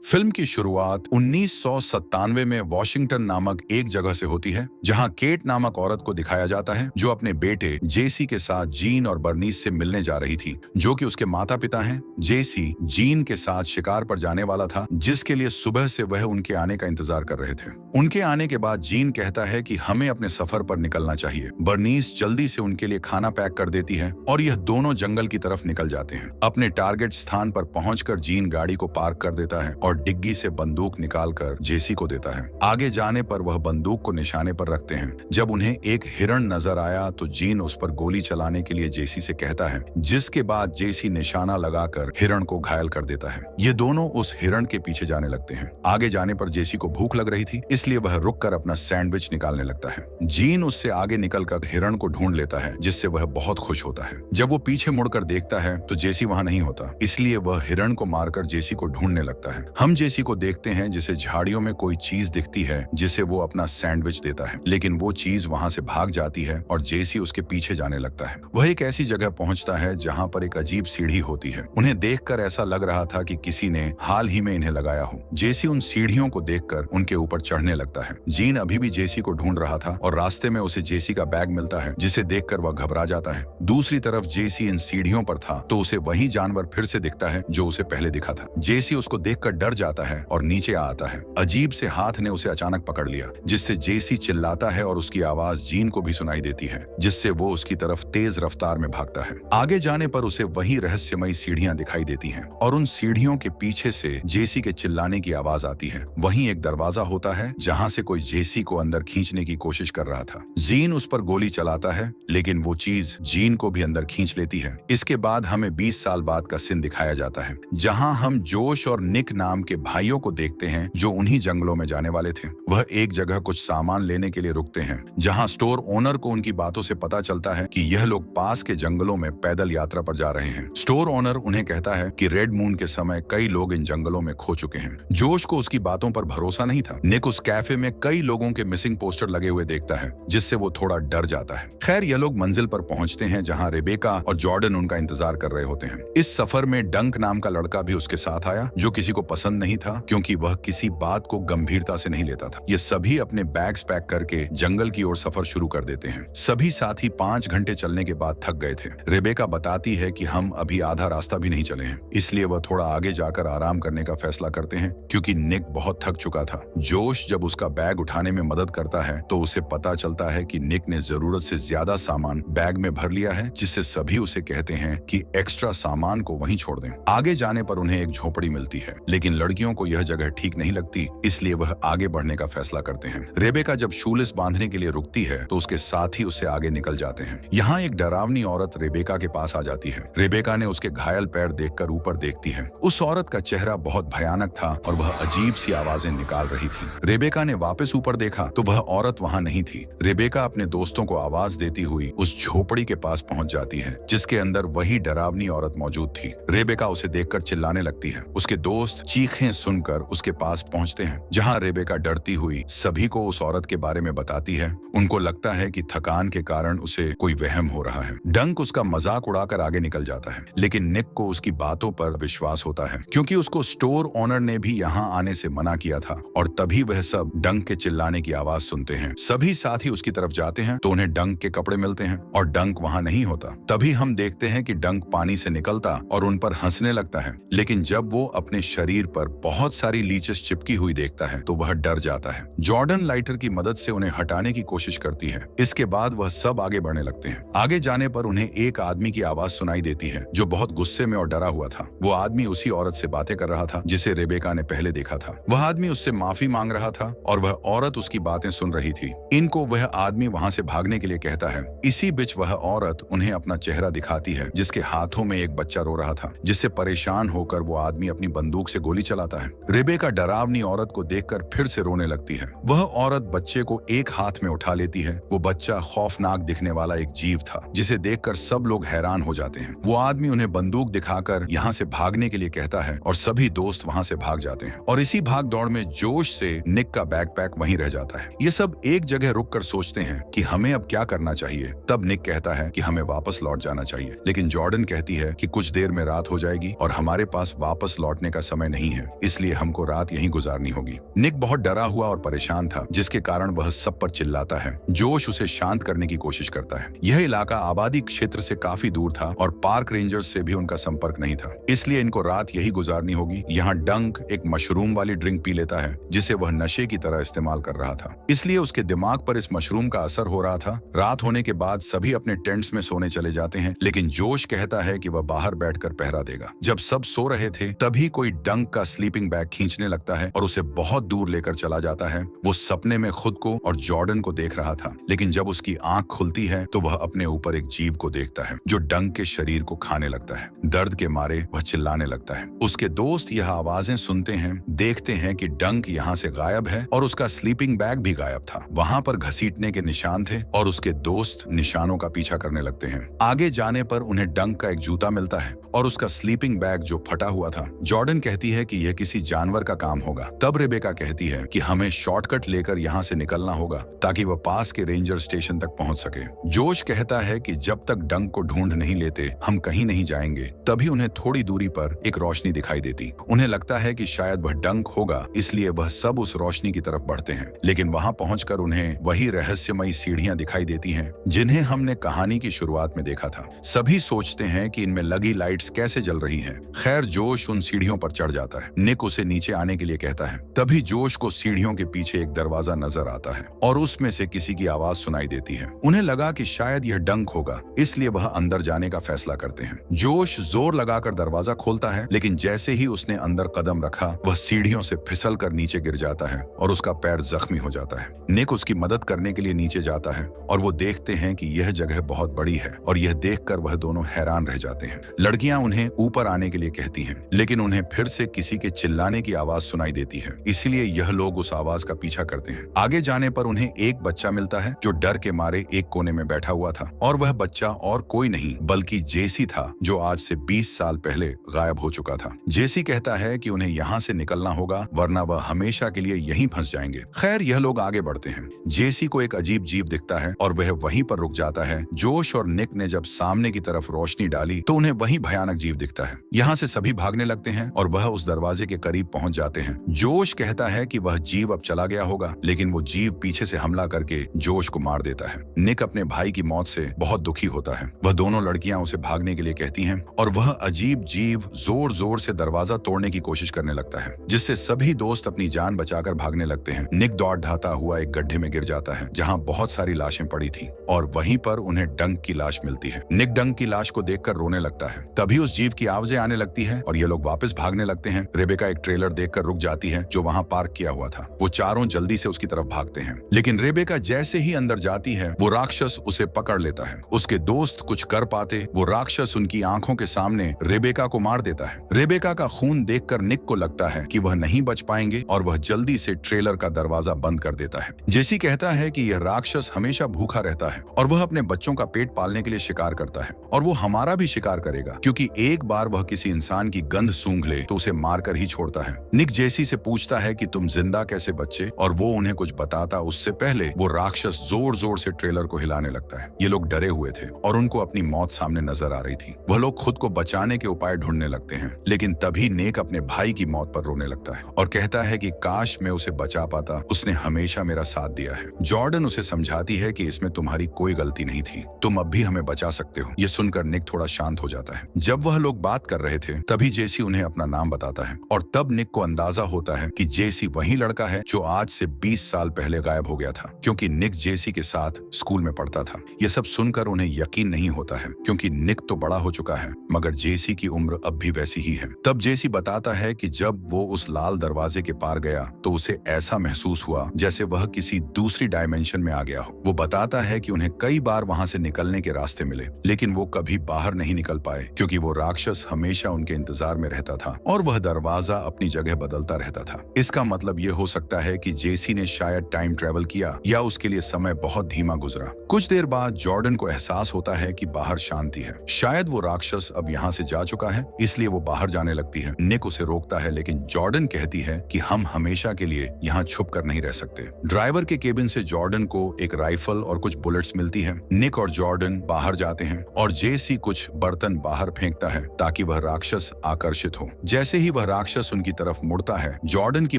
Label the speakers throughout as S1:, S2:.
S1: Film की शुरुआत 1997 में वॉशिंगटन नामक एक जगह से होती है, जहां केट नामक औरत को दिखाया जाता है जो अपने बेटे जेसी के साथ जीन और बर्नीस से मिलने जा रही थी, जो कि उसके माता पिता हैं। जेसी जीन के साथ शिकार पर जाने वाला था, जिसके लिए सुबह से वह उनके आने का इंतजार कर रहे थे। उनके आने के बाद जीन कहता है कि हमें अपने सफर पर निकलना चाहिए। बर्नीस जल्दी से उनके लिए खाना पैक कर देती है और यह दोनों जंगल की तरफ निकल जाते हैं। अपने टारगेट स्थान पर पहुंचकर जीन गाड़ी को पार्क कर देता है और डिग्गी से बंदूक निकालकर जेसी को देता है। आगे जाने पर वह बंदूक को निशाने पर रखते हैं। जब उन्हें एक हिरण नजर आया तो जीन उस पर गोली चलाने के लिए जेसी से कहता है, जिसके बाद जेसी निशाना लगाकर हिरण को घायल कर देता है। ये दोनों उस हिरण के पीछे जाने लगते हैं। आगे जाने पर जेसी को भूख लग रही थी, इसलिए वह रुककर अपना सैंडविच निकालने लगता है। जीन उससे आगे निकलकर हिरण को ढूंढ लेता है, जिससे वह बहुत खुश होता है। जब वो पीछे मुड़कर देखता है तो जेसी वहां नहीं होता, इसलिए वह हिरण को मारकर जेसी को ढूंढने लगता है। हम जेसी को देखते हैं जिसे झाड़ियों में कोई चीज दिखती है, जिसे वो अपना सैंडविच देता है, लेकिन वो चीज वहां से भाग जाती है और जेसी उसके पीछे जाने लगता है। वह एक ऐसी जगह पहुंचता है जहां पर एक अजीब सीढ़ी होती है। उन्हें देखकर ऐसा लग रहा था कि किसी ने हाल ही में इन्हें लगाया हो। जेसी उन सीढ़ियों को देखकर उनके ऊपर चढ़ने लगता है। जीन अभी भी जेसी को ढूंढ रहा था और रास्ते में उसे जेसी का बैग मिलता है, जिसे देखकर वह घबरा जाता है। दूसरी तरफ जेसी इन सीढ़ियों पर था तो उसे वही जानवर फिर से दिखता है जो उसे पहले दिखा था। जेसी उसको देखकर डर जाता है और नीचे आता है। अजीब से हाथ ने उसे अचानक पकड़ लिया, जिससे जेसी चिल्लाता है और उसकी आवाज जीन को भी सुनाई देती है, जिससे वो उसकी तरफ तेज रफ्तार में भागता है। आगे जाने पर उसे वही रहस्यमयी सीढ़ियां दिखाई देती हैं और उन सीढ़ियों के पीछे से जेसी के चिल्लाने की आवाज आती है। वहीं एक दरवाजा होता है जहां से कोई जेसी को अंदर खींचने की कोशिश कर रहा था। जीन उस पर गोली चलाता है, लेकिन वो चीज जीन को भी अंदर खींच लेती है। इसके बाद हमें 20 साल बाद का सीन दिखाया जाता है, जहां हम जोश और निक नाम के भाइयों को देखते हैं जो उन्हीं जंगलों में जाने वाले थे। वह एक जगह कुछ सामान लेने के लिए रुकते हैं, जहां स्टोर ओनर को उनकी बातों से पता चलता है कि यह लोग पास के जंगलों में पैदल यात्रा पर जा रहे हैं। स्टोर ओनर उन्हें कहता है कि रेड मून के समय कई लोग इन जंगलों में खो चुके हैं। जोश को उसकी बातों पर भरोसा नहीं था। निक उस कैफे में कई लोगों के मिसिंग पोस्टर लगे हुए देखता है, जिससे वो थोड़ा डर जाता है। खैर, यह लोग मंजिल पर पहुंचते हैं जहां रेबेका और जॉर्डन उनका इंतजार कर रहे होते हैं। इस सफर में डंक नाम का लड़का भी उसके साथ आया, जो किसी को पसंद नहीं था क्योंकि वह किसी बात को गंभीरता से नहीं लेता था। ये सभी अपने बैग्स पैक करके जंगल की ओर सफर शुरू कर देते हैं। सभी साथी 5 घंटे चलने के बाद थक गए थे। रेबेका बताती है कि हम अभी आधा रास्ता भी नहीं चले हैं, इसलिए वह थोड़ा आगे जाकर आराम करने का फैसला करते हैं क्योंकि निक बहुत थक चुका था। जोश जब उसका बैग उठाने में मदद करता है तो उसे पता चलता है कि निक ने जरूरत से ज्यादा सामान बैग में भर लिया है, जिससे सभी उसे कहते हैं कि एक्स्ट्रा सामान को वहीं छोड़ दें। आगे जाने पर उन्हें एक झोपड़ी मिलती है, लेकिन लड़कियों को यह जगह ठीक नहीं लगती, इसलिए वह आगे बढ़ने का फैसला करते हैं। रेबेका जब शूलेस बांधने के लिए रुकती है तो उसके साथ ही उससे आगे निकल जाते हैं। यहाँ एक डरावनी औरत रेबेका के पास आ जाती है। रेबेका ने उसके घायल पैर देखकर ऊपर देखती है। उस औरत का चेहरा बहुत भयानक था और वह अजीब सी आवाजें निकाल रही थी। रेबेका ने वापस ऊपर देखा तो वह औरत वहाँ नहीं थी। रेबेका अपने दोस्तों को आवाज देती हुई उस झोपड़ी के पास पहुंच जाती है, जिसके अंदर वही डरावनी औरत मौजूद थी। रेबेका उसे देखकर चिल्लाने लगती है। उसके दोस्त चीखें सुनकर उसके पास पहुंचते हैं, जहां रेबेका डरती हुई सभी को उस औरत के बारे में बताती है। उनको लगता है कि थकान के कारण उसे कोई वहम हो रहा है। डंक उसका मजाक उड़ाकर आगे निकल जाता है, लेकिन निक को उसकी बातों पर विश्वास होता है क्योंकि उसको स्टोर ओनर ने भी यहाँ आने से मना किया था। और तभी वह सब डंक के चिल्लाने की आवाज सुनते हैं। सभी साथी उसकी तरफ जाते हैं तो उन्हें डंक के कपड़े मिलते हैं और डंक वहाँ नहीं होता। तभी हम देखते हैं कि डंक पानी से निकलता और उन पर हंसने लगता है, लेकिन जब वो अपने शरीर पर बहुत सारी लीचेस चिपकी हुई देखता है तो वह डर जाता है। जॉर्डन लाइटर की मदद से उन्हें हटाने की कोशिश करती है। इसके बाद वह सब आगे बढ़ने लगते हैं। आगे जाने पर उन्हें एक आदमी की आवाज सुनाई देती है जो बहुत गुस्से में और डरा हुआ था। वो आदमी उसी औरत से बातें कर रहा था जिसे रेबेका ने पहले देखा था। वह आदमी उससे माफी मांग रहा था और वह औरत उसकी बातें सुन रही थी। इनको वह आदमी वहां से भागने के लिए कहता है। इसी बीच वह औरत उन्हें अपना चेहरा दिखाती है, जिसके हाथों में एक बच्चा रो रहा था, जिससे परेशान होकर वो आदमी अपनी बंदूक से गोली चलाता है। रेबेका डरावनी औरत को देखकर फिर से रोने लगती है। वह औरत बच्चे को एक हाथ में उठा लेती है। वो बच्चा खौफनाक दिखने वाला एक जीव था, जिसे देखकर सब लोग हैरान हो जाते हैं। वो आदमी उन्हें बंदूक दिखाकर यहाँ से भागने के लिए कहता है और सभी दोस्त वहाँ से भाग जाते हैं। और इसी भाग दौड़ में जोश से निक का बैकपैक वहीं रह जाता है। ये सब एक जगह रुककर सोचते हैं कि हमें अब क्या करना चाहिए। तब निक कहता है कि हमें वापस लौट जाना चाहिए, लेकिन जॉर्डन कहती है कि कुछ देर में रात हो जाएगी और हमारे पास वापस लौटने का समय नहीं नहीं है, इसलिए हमको रात यहीं गुजारनी होगी। निक बहुत डरा हुआ और परेशान था, जिसके कारण वह सब पर चिल्लाता है। जोश उसे शांत करने की कोशिश करता है। यह इलाका आबादी क्षेत्र से काफी दूर था और पार्क रेंजर्स से भी उनका संपर्क नहीं था, इसलिए इनको रात यही गुजारनी होगी। यहाँ डंक एक मशरूम वाली ड्रिंक पी लेता है, जिसे वह नशे की तरह इस्तेमाल कर रहा था, इसलिए उसके दिमाग पर इस मशरूम का असर हो रहा था। रात होने के बाद सभी अपने टेंट्स में सोने चले जाते हैं, लेकिन जोश कहता है कि वह बाहर बैठकर पहरा देगा। जब सब सो रहे थे, तभी कोई डंक का स्लीपिंग बैग खींचने लगता है और उसे बहुत दूर लेकर चला जाता है। वो सपने में खुद को और जॉर्डन को देख रहा था, लेकिन जब उसकी आंख खुलती है तो वह अपने ऊपर एक जीव को देखता है जो डंक के शरीर को खाने लगता है। दर्द के मारे वह चिल्लाने लगता है। उसके दोस्त यह आवाजें सुनते हैं, देखते हैं कि डंक यहाँ से गायब है और उसका स्लीपिंग बैग भी गायब था। वहां पर घसीटने के निशान थे और उसके दोस्त निशानों का पीछा करने लगते हैं। आगे जाने पर उन्हें डंक का एक जूता मिलता है और उसका स्लीपिंग बैग जो फटा हुआ था। जॉर्डन कहती है कि यह किसी जानवर का काम होगा। तब रेबेका कहती है कि हमें शॉर्टकट लेकर यहाँ से निकलना होगा ताकि वह पास के रेंजर स्टेशन तक पहुंच सके। जोश कहता है कि जब तक डंक को ढूंढ नहीं लेते हम कहीं नहीं जाएंगे। तभी उन्हें थोड़ी दूरी पर एक रोशनी दिखाई देती। उन्हें लगता है कि शायद वह डंक होगा, इसलिए वह सब उस रोशनी की तरफ बढ़ते हैं, लेकिन वहां पहुंचकर उन्हें वही रहस्यमयी सीढ़ियां दिखाई देती हैं जिन्हें हमने कहानी की शुरुआत में देखा था। सभी सोचते हैं कि इनमें लगी लाइट्स कैसे जल रही हैं। खैर, जोश उन सीढ़ियों पर चढ़ जाता है। निक उसे नीचे आने के लिए कहता है। तभी जोश को सीढ़ियों के पीछे एक दरवाजा नजर आता है और उसमें से किसी की आवाज सुनाई देती है। उन्हें लगा कि शायद यह डंक होगा, इसलिए वह अंदर जाने का फैसला करते हैं। जोश जोर लगाकर दरवाजा खोलता है, लेकिन जैसे ही उसने अंदर कदम रखा वह सीढ़ियों से फिसल कर नीचे गिर जाता है और उसका पैर जख्मी हो जाता है। निक उसकी मदद करने के लिए नीचे जाता है और वो देखते हैं कि यह जगह बहुत बड़ी है और यह देखकर वह दोनों हैरान रह जाते हैं। लड़कियां उन्हें ऊपर आने के लिए कहती हैं, लेकिन उन्हें फिर से किसी के चिल्लाने की आवाज सुनाई देती है, इसलिए यह लोग उस आवाज का पीछा करते हैं। आगे जाने पर उन्हें एक बच्चा मिलता है जो डर के मारे एक कोने में बैठा हुआ था और वह बच्चा और कोई नहीं बल्कि जेसी था, जो आज से 20 साल पहले गायब हो चुका था। जेसी कहता है कि उन्हें यहाँ से निकलना होगा, वरना वह हमेशा के लिए यहीं फंस जाएंगे। खैर, यह लोग आगे बढ़ते हैं। जेसी को एक अजीब जीव दिखता है और वह वहीं पर रुक जाता है। जोश और निक ने जब सामने की तरफ रोशनी डाली तो उन्हें वही भयानक जीव दिखता है। यहाँ से सभी भागने लगते हैं और वह उस दरवाजे के करीब पहुंच जाते हैं। जोश कहता है कि वह जीव अब चला गया होगा, लेकिन वो जीव पीछे से हमला करके जोश को मार देता है। निक अपने भाई की मौत से बहुत दुखी होता है। वह दोनों लड़कियां उसे भागने के लिए कहती हैं और वह अजीब जीव जोर जोर से दरवाजा तोड़ने की कोशिश करने लगता है, जिससे सभी दोस्त अपनी जान बचाकर भागने लगते हैं। निक दौड़ ढाता हुआ एक गड्ढे में गिर जाता है जहाँ बहुत सारी लाशें पड़ी थी और वहीं पर उन्हें डंक की लाश मिलती है। निक डंक की लाश को देखकर रोने लगता है। तभी उस जीव की आवाजें आने लगती है और ये लोग वापस भागने लगते हैं। रेबेका एक ट्रेलर देखकर रुक जाती है जो वहाँ पार्क किया हुआ था। वो चारों जल्दी से उसकी तरफ भागते हैं, लेकिन रेबेका जैसे ही अंदर जाती है वो राक्षस उसे पकड़ लेता है। उसके दोस्त कुछ कर पाते, वो राक्षस उनकी आंखों के सामने रेबेका को मार देता है। रेबेका का खून देखकर निक को लगता है कि वह नहीं बच पाएंगे और वह जल्दी से ट्रेलर का दरवाजा बंद कर देता है। जेसी कहता है कि यह राक्षस हमेशा भूखा रहता है और वह अपने बच्चों का पेट पालने के लिए शिकार करता है और वो हमारा भी शिकार करेगा, क्योंकि एक बार वह किसी इंसान की गंध सूंघ ले तो उसे मारकर ही छोड़ता है। निक जेसी से पूछता है कि तुम जिंदा कैसे बचे, और वो उन्हें कुछ बताता उससे पहले वो राक्षस जोर जोर से ट्रेलर को हिलाने लगता है। ये लोग डरे हुए थे और उनको अपनी मौत सामने नजर आ रही थी। वह लोग खुद को बचाने के उपाय ढूंढने लगते हैं, लेकिन तभी नेक अपने भाई की मौत पर रोने लगता है और कहता है कि काश मैं उसे बचा पाता, उसने हमेशा मेरा साथ दिया है। जॉर्डन उसे समझाती है कि इसमें तुम्हारी कोई गलती नहीं थी, तुम अब भी हमें बचा सकते हो। ये सुनकर निक थोड़ा शांत हो जाता है। जब वह लोग बात कर रहे थे तभी जेसी उन्हें अपना नाम बताता है और तब निक को अंदाजा होता है कि जेसी वही लड़का है जो आज से 20 साल पहले गायब हो गया था, क्योंकि निक जेसी के साथ स्कूल में पढ़ता था। ये सब सुनकर उन्हें यकीन नहीं होता है, क्योंकि निक तो बड़ा हो चुका है मगर जेसी की उम्र अब भी वैसी ही है। तब जेसी बताता है कि जब वो उस लाल दरवाजे के पार गया तो उसे ऐसा महसूस हुआ जैसे वह किसी दूसरी डायमेंशन में आ गया हो। वो बताता है कि उन्हें कई बार वहां से निकलने के रास्ते मिले, लेकिन वो कभी बाहर नहीं निकल पाए, क्योंकि वो राक्षस हमेशा उनके इंतजार में रहता था और वह दरवाजा अपनी जगह बदलता रहता था। इसका मतलब ये हो सकता है कि जेसी ने शायद टाइम ट्रेवल किया या उसके लिए समय बहुत धीमा गुजरा। कुछ देर बाद जॉर्डन को एहसास होता है कि बाहर शांति है। शायद वो राक्षस अब यहाँ से जा चुका है, इसलिए वो बाहर जाने लगती है। निक उसे रोकता है, लेकिन जॉर्डन कहती है कि हम हमेशा के लिए यहाँ छुप कर नहीं रह सकते। ड्राइवर के केबिन से जॉर्डन को एक राइफल और कुछ बुलेट्स मिलती है। निक और जॉर्डन बाहर जाते हैं और जेसी कुछ बर्तन बाहर फेंकता है ताकि वह राक्षस आकर्षित हो। जैसे ही वह राक्षस उनकी तरफ मुड़ता है, जॉर्डन की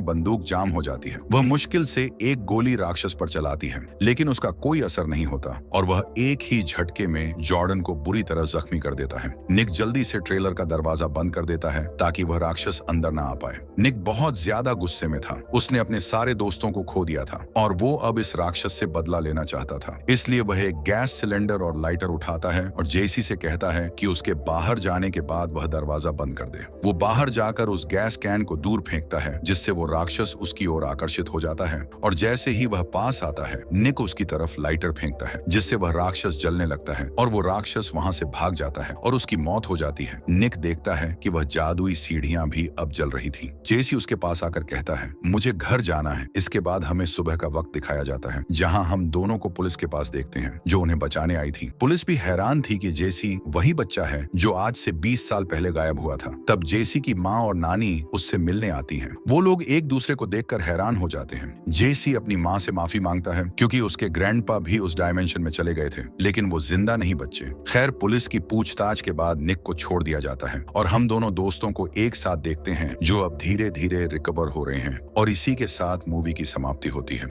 S1: बंदूक जाम हो जाती है। वह मुश्किल से एक गोली राक्षस पर चलाती है, लेकिन उसका कोई असर नहीं होता और वह एक ही झटके में जॉर्डन को बुरी तरह जख्मी कर देता है। निक जल्दी से ट्रेलर का दरवाजा बंद कर देता है ताकि वह राक्षस अंदर ना आ पाए। निक बहुत ज्यादा गुस्से में था। उसने अपने सारे दोस्तों को खो दिया था और वो अब इस राक्षस से बदला लेना चाहता था। इसलिए वह एक गैस सिलेंडर और लाइटर उठाता है और जेसी से कहता है कि उसके बाहर जाने के बाद वह दरवाजा बंद कर दे। वो बाहर जाकर उस गैस कैन को दूर फेंकता है, जिससे वो राक्षस उसकी ओर आकर्षित हो जाता है और जैसे ही वह पास आता है, निक उसकी तरफ लाइटर फेंकता है, जिससे वह राक्षस जलने लगता है और वो राक्षस वहां से भाग जाता है और उसकी मौत हो जाती है। निक देखता है कि वह जादुई सीढ़ियां भी अब जल रही थी। जेसी उसके पास आकर कहता है, मुझे घर जाना है। इसके बाद हमें सुबह का वक्त दिखाया जाता है, जहां हम दोनों को पुलिस के पास देखते हैं, जो उन्हें बचाने आई थी। पुलिस भी हैरान थी कि जेसी वही बच्चा है जो आज से 20 साल पहले गायब हुआ था। तब जेसी की माँ और नानी उससे मिलने आती हैं। वो लोग एक दूसरे को देखकर हैरान हो जाते हैं। जेसी अपनी माँ से माफी मांगता है क्योंकि उसके ग्रैंडपा भी उस डायमेंशन में चले गए थे, लेकिन वो जिंदा नहीं बचे। खैर, पुलिस की पूछताछ के बाद निक को छोड़ दिया जाता है और हम दोनों दोस्तों को एक साथ देखते हैं, जो अब धीरे धीरे रिकवर हो रहे हैं। और इसी के साथ मूवी की समाप्ति होती है।